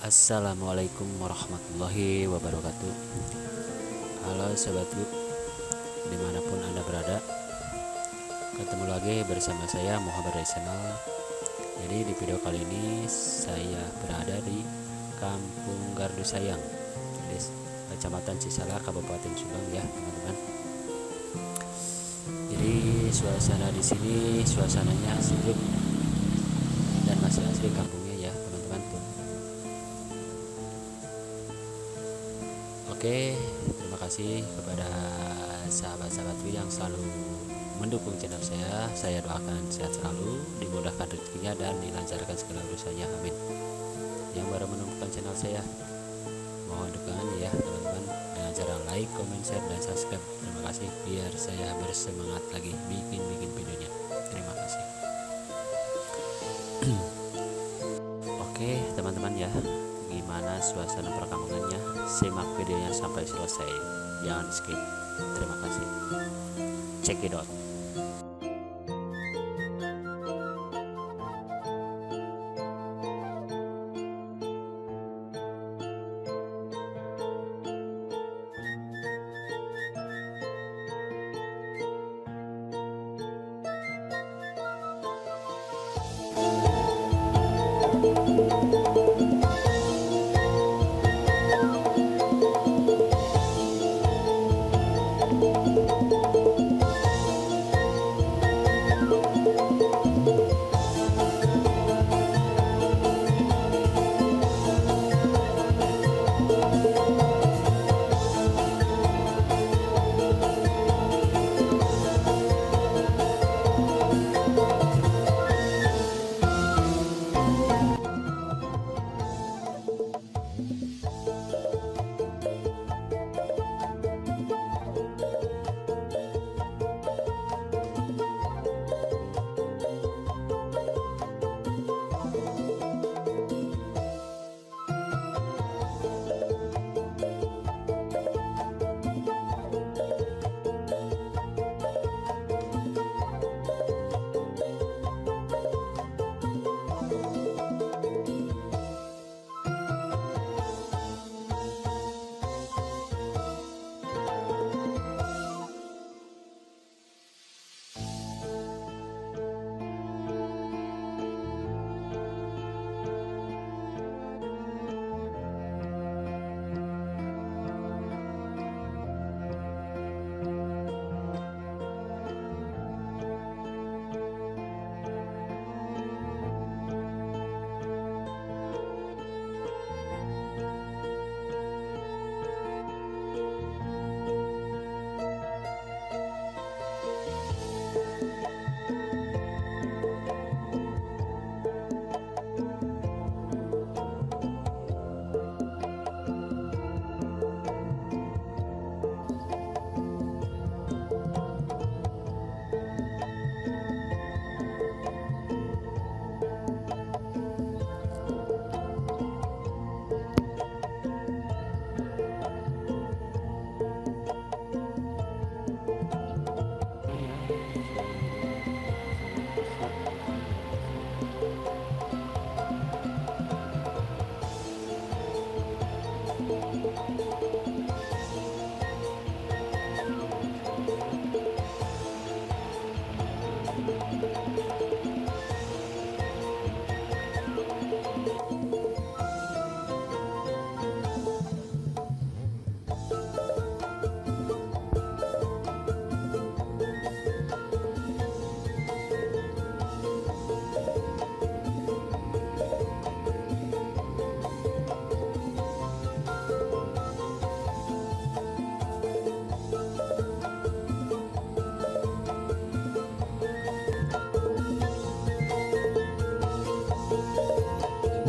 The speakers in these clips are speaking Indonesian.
Assalamualaikum warahmatullahi wabarakatuh. Halo Sobat Group, dimanapun Anda berada, ketemu lagi bersama saya Muhammad Raisanal. Jadi di video kali ini saya berada di Kampung Gardu Sayang, di Kecamatan Cisalah, Kabupaten Subang ya teman-teman. Jadi suasana di sini suasananya sejuk dan masih asli kampungnya ya teman-teman tuh. Oke, terima kasih kepada sahabat-sahabatku yang selalu mendukung channel saya. Saya doakan sehat selalu, dimudahkan rezekinya dan dilancarkan segala urusannya. Amin. Yang baru menemukan channel saya, mohon dukungannya ya teman-teman dengan cara like, comment, share, dan subscribe. Terima kasih biar saya bersemangat lagi bikin videonya. Terima kasih. Oke teman-teman ya, gimana suasana perkampungannya? Simak videonya sampai selesai, jangan di skip. Terima kasih. Check it out.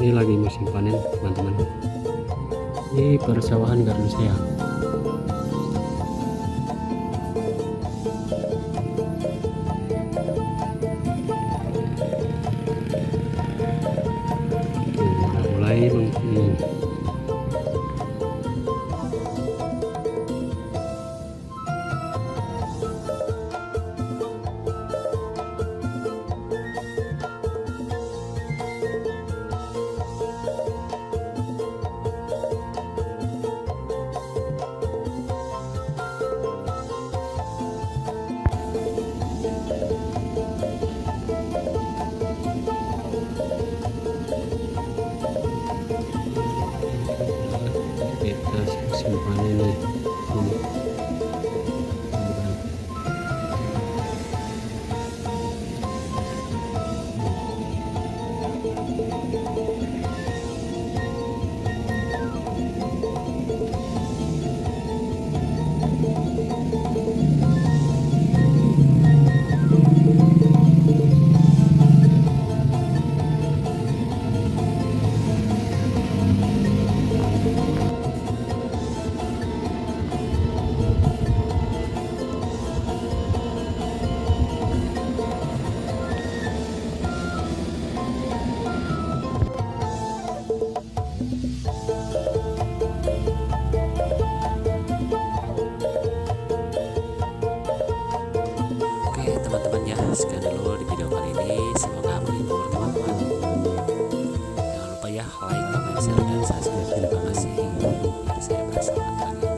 Ini lagi musim panen teman-teman. Ini persawahan Gardu Sayang. Udah mulai mengkuning. dulu di video kali ini, semoga menghibur teman-teman. Jangan lupa ya like, comment, share, dan subscribe. Terima kasih. Biar saya bersemangat lagi.